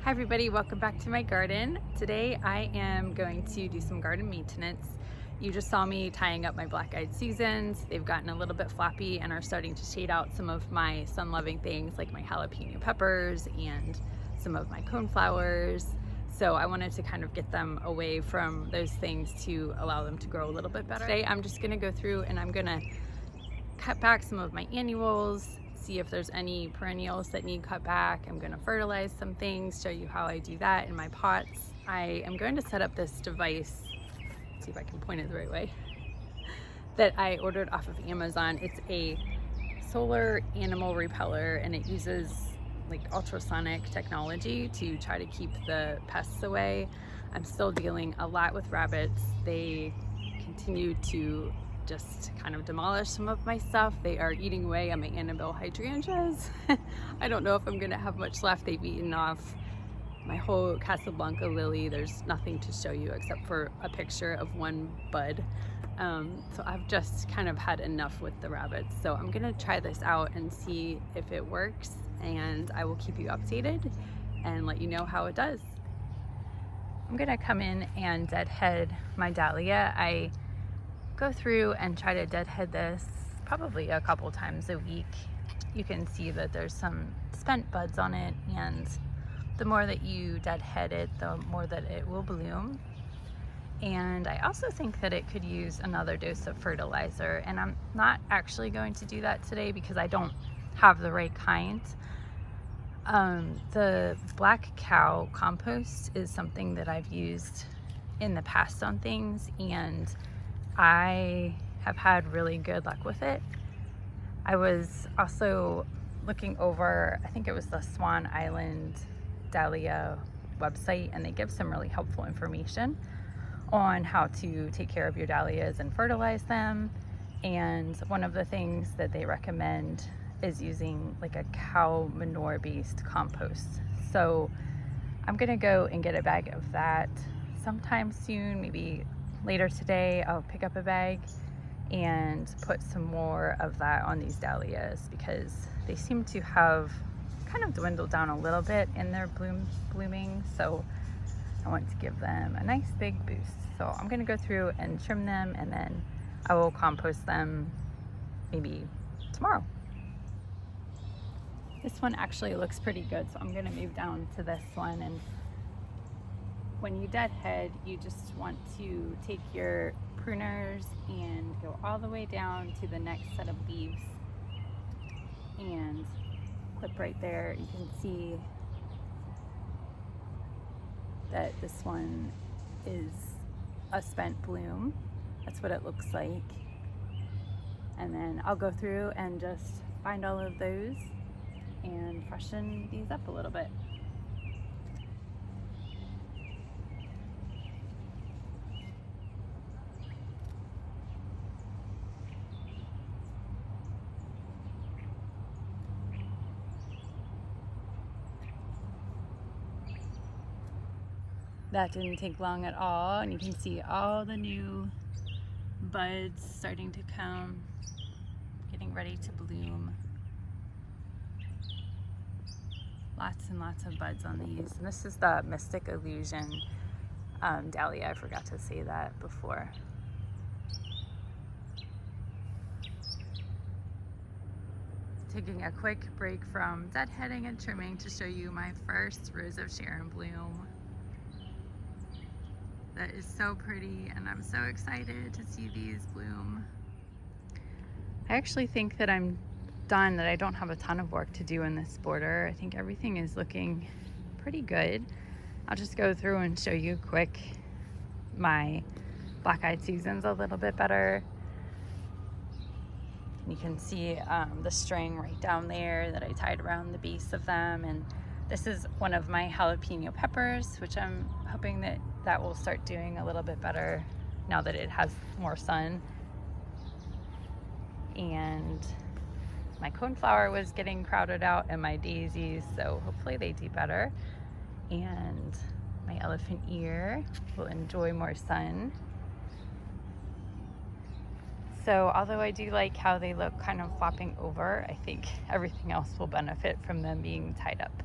Hi everybody, welcome back to my garden. Today I am going to do some garden maintenance. You just saw me tying up my black-eyed Susans. They've gotten a little bit floppy and are starting to shade out some of my sun-loving things like my jalapeno peppers and some of my coneflowers. So I wanted to kind of get them away from those things to allow them to grow a little bit better. Today I'm just gonna go through and I'm gonna cut back some of my annuals, see if there's any perennials that need cut back. I'm going to fertilize some things, show you how I do that in my pots. I am going to set up this device, see if I can point it the right way, that I ordered off of Amazon. It's a solar animal repeller and it uses like ultrasonic technology to try to keep the pests away. I'm still dealing a lot with rabbits. They continue to just kind of demolish some of my stuff. They are eating away on my Annabelle hydrangeas. I don't know if I'm gonna have much left. They've eaten off my whole Casablanca lily. There's nothing to show you except for a picture of one bud. So I've just kind of had enough with the rabbits. So I'm gonna try this out and see if it works, and I will keep you updated and let you know how it does. I'm gonna come in and deadhead my dahlia. I go through and try to deadhead this probably a couple times a week. You can see that there's some spent buds on it, and the more that you deadhead it, the more that it will bloom. And I also think that it could use another dose of fertilizer, and I'm not actually going to do that today because I don't have the right kind. The black cow compost is something that I've used in the past on things, and I have had really good luck with it. I was also looking over, I think it was the Swan Island Dahlia website, and they give some really helpful information on how to take care of your dahlias and fertilize them. And one of the things that they recommend is using like a cow manure based compost. So I'm gonna go and get a bag of that sometime soon, maybe later today. I'll pick up a bag and put some more of that on these dahlias because they seem to have kind of dwindled down a little bit in their blooming. So I want to give them a nice big boost. So I'm going to go through and trim them, and then I will compost them maybe tomorrow. This one actually looks pretty good, so I'm going to move down to this one. And when you deadhead, you just want to take your pruners and go all the way down to the next set of leaves and clip right there. You can see that this one is a spent bloom. That's what it looks like. And then I'll go through and just find all of those and freshen these up a little bit. That didn't take long at all, and you can see all the new buds starting to come, getting ready to bloom. Lots and lots of buds on these. And this is the Mystic Illusion dahlia. I forgot to say that before. Taking a quick break from deadheading and trimming to show you my first Rose of Sharon bloom. That is so pretty, and I'm so excited to see these bloom. I actually think that I'm done, that I don't have a ton of work to do in this border. I think everything is looking pretty good. I'll just go through and show you quick my black-eyed Susans a little bit better. You can see the string right down there that I tied around the base of them, and this is one of my jalapeno peppers, which I'm hoping that that will start doing a little bit better now that it has more sun. And my coneflower was getting crowded out, and my daisies, so hopefully they do better. And my elephant ear will enjoy more sun. So although I do like how they look kind of flopping over, I think everything else will benefit from them being tied up.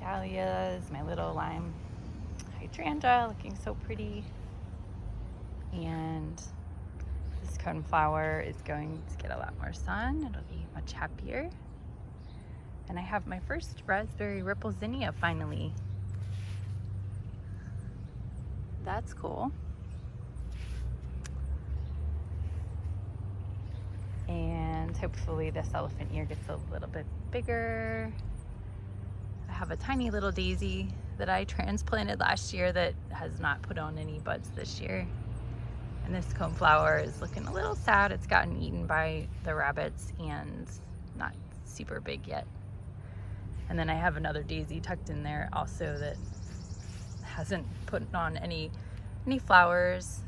Dahlias, my little lime hydrangea looking so pretty. And this coneflower is going to get a lot more sun. It'll be much happier. And I have my first raspberry ripple zinnia finally. That's cool. And hopefully this elephant ear gets a little bit bigger. I have a tiny little daisy that I transplanted last year that has not put on any buds this year. And this coneflower is looking a little sad. It's gotten eaten by the rabbits and not super big yet. And then I have another daisy tucked in there also that hasn't put on any flowers.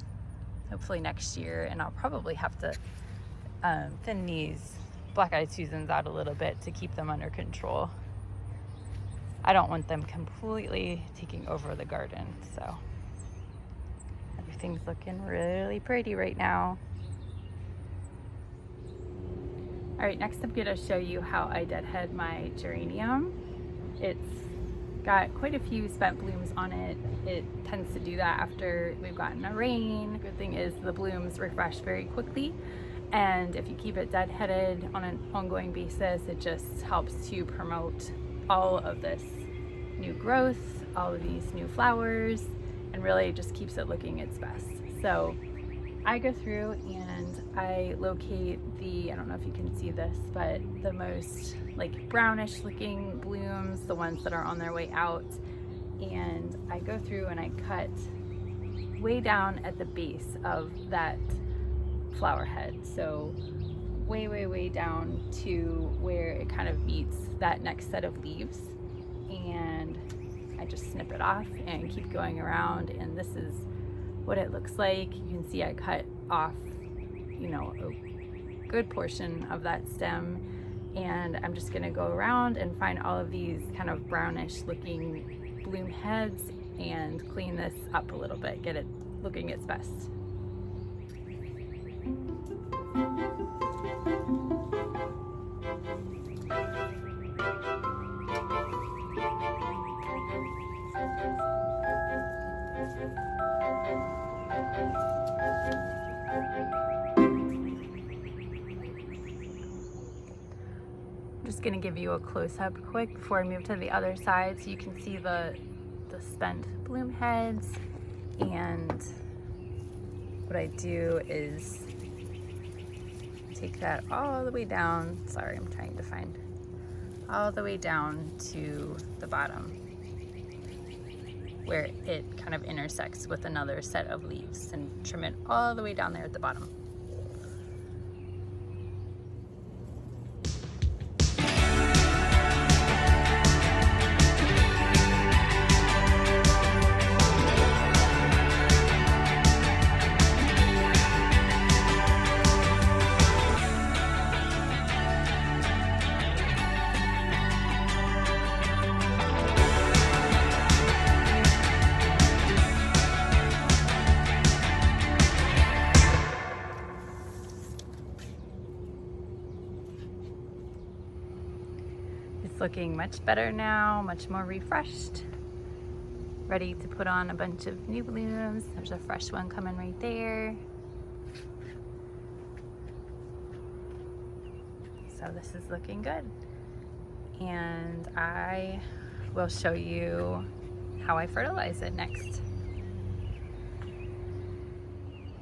Hopefully next year. And I'll probably have to thin these black-eyed Susans out a little bit to keep them under control. I don't want them completely taking over the garden, so everything's looking really pretty right now. All right, next I'm gonna show you how I deadhead my geranium. It's got quite a few spent blooms on it. It tends to do that after we've gotten a rain. Good thing is the blooms refresh very quickly, and if you keep it deadheaded on an ongoing basis, it just helps to promote all of this new growth, all of these new flowers, and really just keeps it looking its best. So I go through and I locate the, I don't know if you can see this, but the most like brownish looking blooms, the ones that are on their way out, and I go through and I cut way down at the base of that flower head. So way down to where it kind of meets that next set of leaves, and I just snip it off and keep going around, and this is what it looks like. You can see I cut off, you know, a good portion of that stem, and I'm just gonna go around and find all of these kind of brownish looking bloom heads and clean this up a little bit, get it looking its best. Just gonna give you a close-up quick before I move to the other side so you can see the spent bloom heads. And what I do is take that all the way down. Sorry, I'm trying to find all the way down to the bottom where it kind of intersects with another set of leaves, and trim it all the way down there at the bottom. Looking much better now, much more refreshed, ready to put on a bunch of new blooms. There's a fresh one coming right there. So this is looking good, and I will show you how I fertilize it next.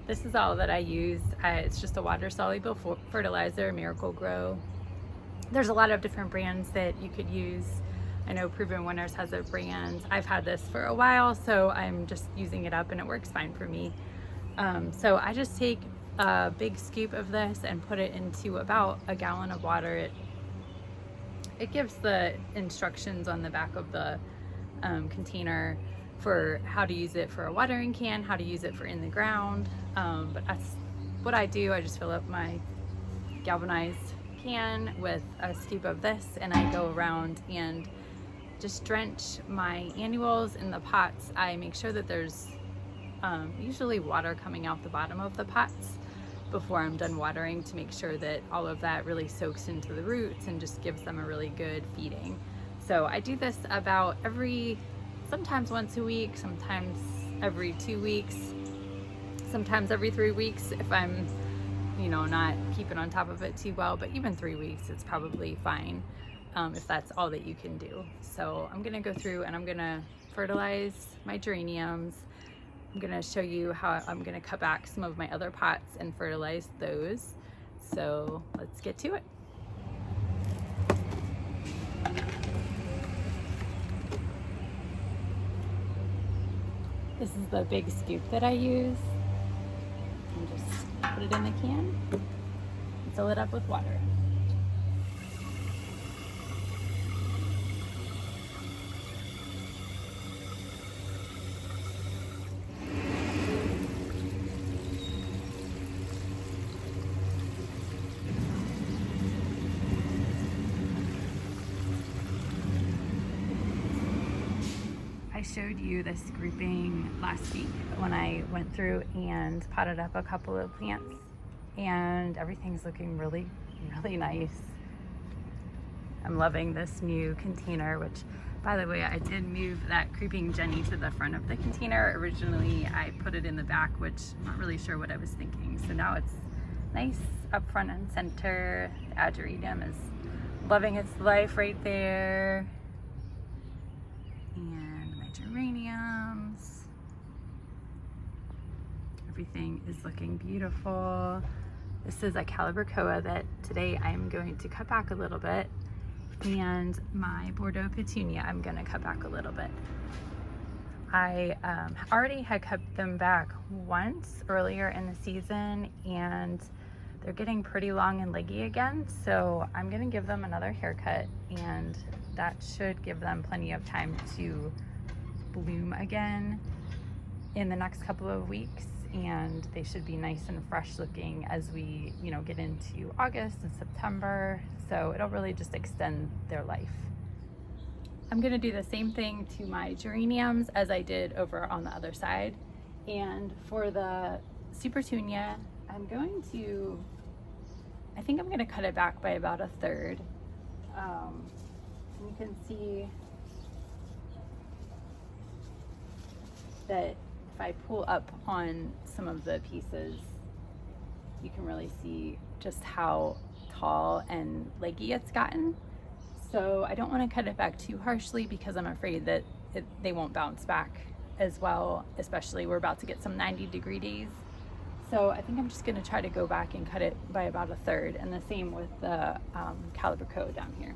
This is all that I use. It's just a water soluble fertilizer, Miracle Grow. There's a lot of different brands that you could use. I know Proven Winners has a brand. I've had this for a while, so I'm just using it up and it works fine for me. So I just take a big scoop of this and put it into about a gallon of water. It gives the instructions on the back of the container for how to use it for a watering can, how to use it for in the ground. But that's what I do. I just fill up my galvanized can with a scoop of this, and I go around and just drench my annuals in the pots. I make sure that there's usually water coming out the bottom of the pots before I'm done watering, to make sure that all of that really soaks into the roots and just gives them a really good feeding. So I do this about sometimes once a week, sometimes every 2 weeks, sometimes every 3 weeks if I'm, not keeping on top of it too well, but even 3 weeks, it's probably fine if that's all that you can do. So I'm gonna go through and I'm gonna fertilize my geraniums. I'm gonna show you how I'm gonna cut back some of my other pots and fertilize those. So let's get to it. This is the big scoop that I use. And just put it in the can and fill it up with water. I showed you this grouping last week when I went through and potted up a couple of plants, and everything's looking really, really nice. I'm loving this new container, which, by the way, I did move that creeping Jenny to the front of the container. Originally, I put it in the back, which I'm not really sure what I was thinking. So now it's nice up front and center. The Geranium is loving its life right there. Geraniums. Everything is looking beautiful. This is a Calibrachoa that today I'm going to cut back a little bit, and my Bordeaux Petunia I'm going to cut back a little bit. I already had cut them back once earlier in the season, and they're getting pretty long and leggy again, so I'm going to give them another haircut, and that should give them plenty of time to bloom again in the next couple of weeks, and they should be nice and fresh looking as we get into August and September. So it'll really just extend their life. I'm going to do the same thing to my geraniums as I did over on the other side, and for the Supertunia I think I'm going to cut it back by about a third. You can see that if I pull up on some of the pieces, you can really see just how tall and leggy it's gotten. So I don't want to cut it back too harshly because I'm afraid that they won't bounce back as well, especially we're about to get some 90-degree days. So I think I'm just going to try to go back and cut it by about a third, and the same with the Calibrachoa down here.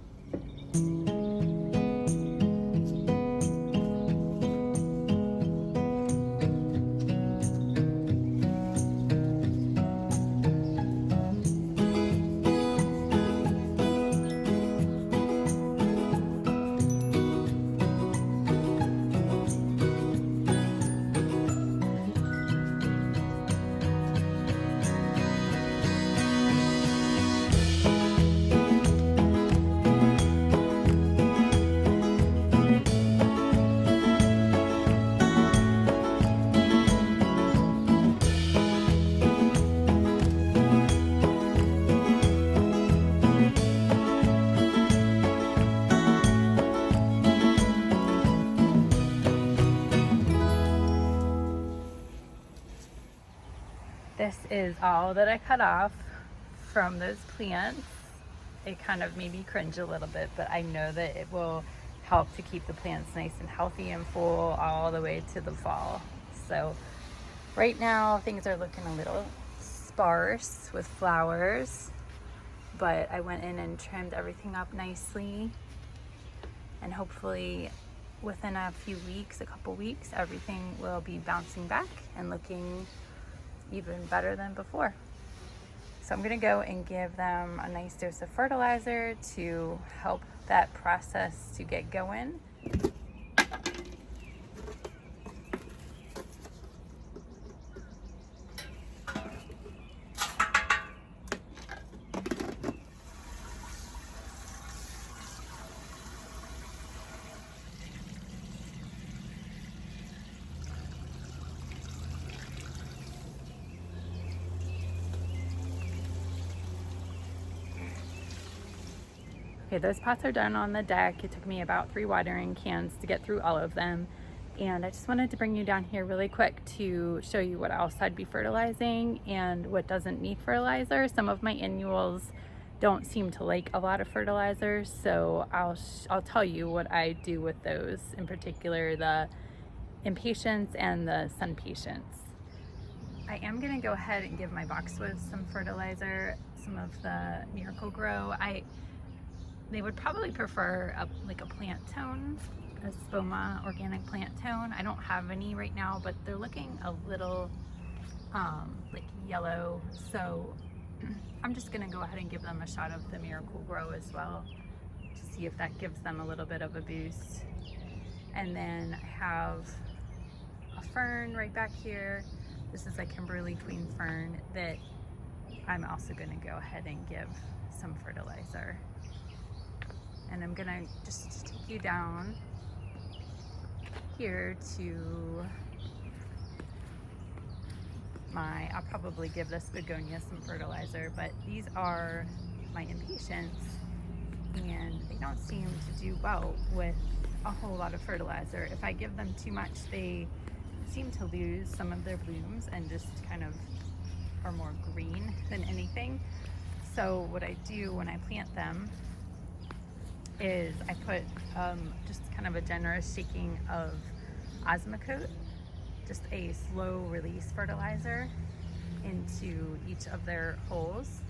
This is all that I cut off from those plants. It kind of made me cringe a little bit, but I know that it will help to keep the plants nice and healthy and full all the way to the fall. So right now things are looking a little sparse with flowers, but I went in and trimmed everything up nicely, and hopefully within a couple weeks, everything will be bouncing back and looking even better than before. So I'm going to go and give them a nice dose of fertilizer to help that process to get going. Okay, those pots are done on the deck. It took me about 3 watering cans to get through all of them. And I just wanted to bring you down here really quick to show you what else I'd be fertilizing and what doesn't need fertilizer. Some of my annuals don't seem to like a lot of fertilizer, so I'll tell you what I do with those, in particular the Impatiens and the Sun Patience. I am going to go ahead and give my boxwoods some fertilizer, some of the Miracle-Gro. They would probably prefer like a plant tone, a Spoma organic plant tone. I don't have any right now, but they're looking a little like yellow, so I'm just gonna go ahead and give them a shot of the Miracle-Gro as well to see if that gives them a little bit of a boost. And then I have a fern right back here. This is a Kimberly Queen fern that I'm also gonna go ahead and give some fertilizer. And I'm gonna just take you down here to I'll probably give this begonia some fertilizer, but these are my Impatiens, and they don't seem to do well with a whole lot of fertilizer. If I give them too much, they seem to lose some of their blooms and just kind of are more green than anything. So what I do when I plant them is I put just kind of a generous shaking of Osmocote, just a slow release fertilizer, into each of their holes,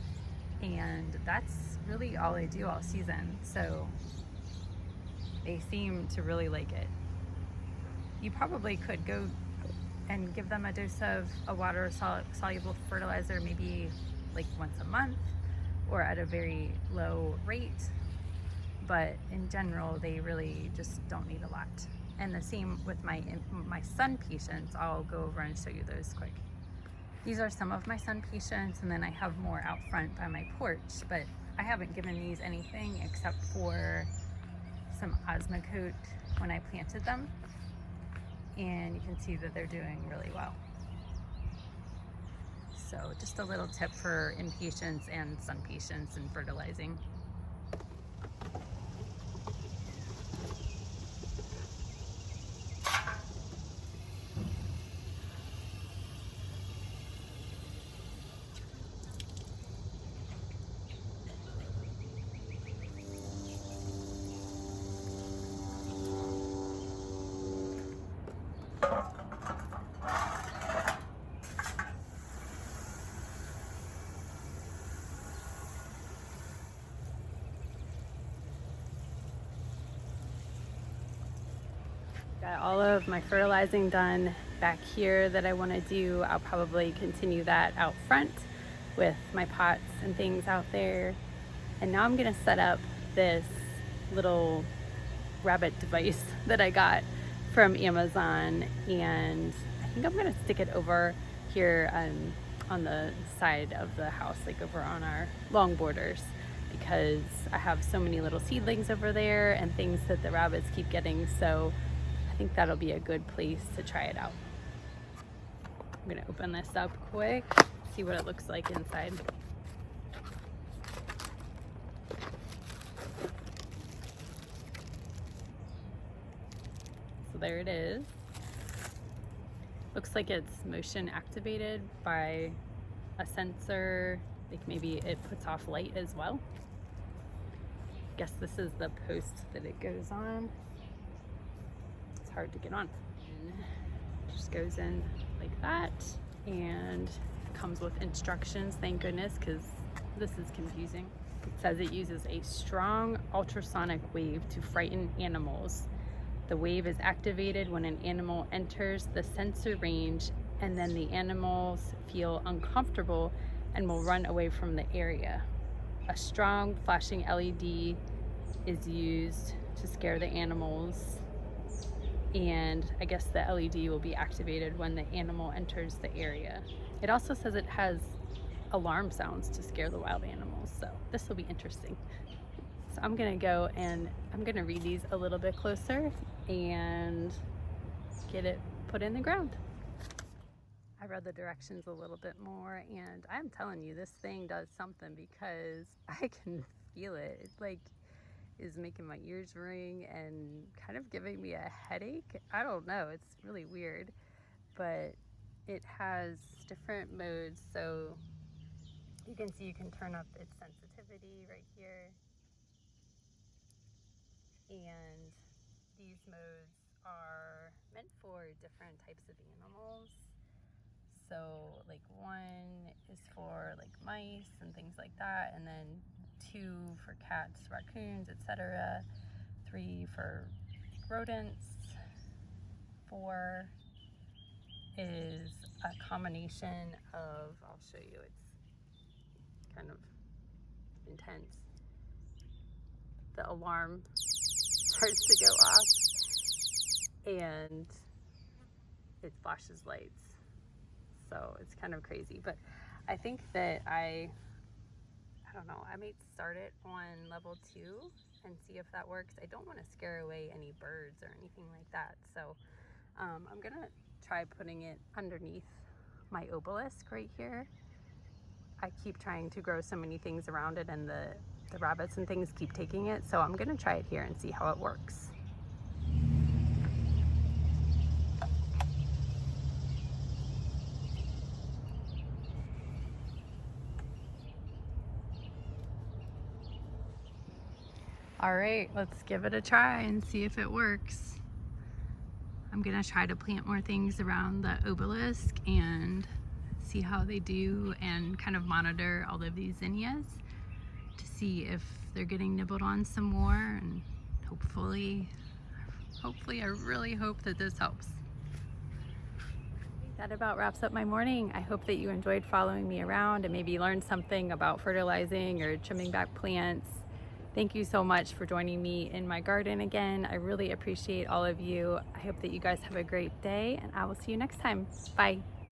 and that's really all I do all season. So they seem to really like it. You probably could go and give them a dose of a water soluble fertilizer maybe like once a month or at a very low rate, but in general they really just don't need a lot. And the same with my Sun Patience. I'll go over and show you those quick. These are some of my Sun Patience, and then I have more out front by my porch, but I haven't given these anything except for some Osmocote when I planted them, and you can see that they're doing really well. So just a little tip for Impatiens and Sun Patience and fertilizing. Got all of my fertilizing done back here that I want to do. I'll probably continue that out front with my pots and things out there. And now I'm going to set up this little rabbit device that I got from Amazon, and I think I'm going to stick it over here on the side of the house, like over on our long borders, because I have so many little seedlings over there and things that the rabbits keep getting. So I think that'll be a good place to try it out. I'm gonna open this up quick, see what it looks like inside. So there it is. Looks like it's motion activated by a sensor. Like maybe it puts off light as well. Guess this is the post that it goes on. It's hard to get on. And it just goes in like that, and comes with instructions, thank goodness, because this is confusing. It says it uses a strong ultrasonic wave to frighten animals. The wave is activated when an animal enters the sensor range, and then the animals feel uncomfortable and will run away from the area. A strong flashing LED is used to scare the animals, and I guess the LED will be activated when the animal enters the area. It also says it has alarm sounds to scare the wild animals, so this will be interesting. So I'm gonna go and I'm gonna read these a little bit closer and get it put in the ground. I read the directions a little bit more, and I'm telling you, this thing does something, because I can feel it. It's like, is making my ears ring and kind of giving me a headache. I don't know, it's really weird, but it has different modes. So you can see you can turn up its sensitivity right here. And these modes are meant for different types of animals. So like 1 is for like mice and things like that, and then 2 for cats, raccoons, etc. 3 for rodents. 4 is a combination of, I'll show you, it's kind of intense. The alarm starts to go off and it flashes lights. So it's kind of crazy, but I think that I don't know, I might start it on level 2 and see if that works. I don't want to scare away any birds or anything like that. So I'm gonna try putting it underneath my obelisk right here. I keep trying to grow so many things around it, and the rabbits and things keep taking it. So I'm gonna try it here and see how it works. All right, let's give it a try and see if it works. I'm gonna try to plant more things around the obelisk and see how they do, and kind of monitor all of these zinnias to see if they're getting nibbled on some more, and hopefully I really hope that this helps. That about wraps up my morning. I hope that you enjoyed following me around and maybe learned something about fertilizing or trimming back plants. Thank you so much for joining me in my garden again. I really appreciate all of you. I hope that you guys have a great day, and I will see you next time. Bye.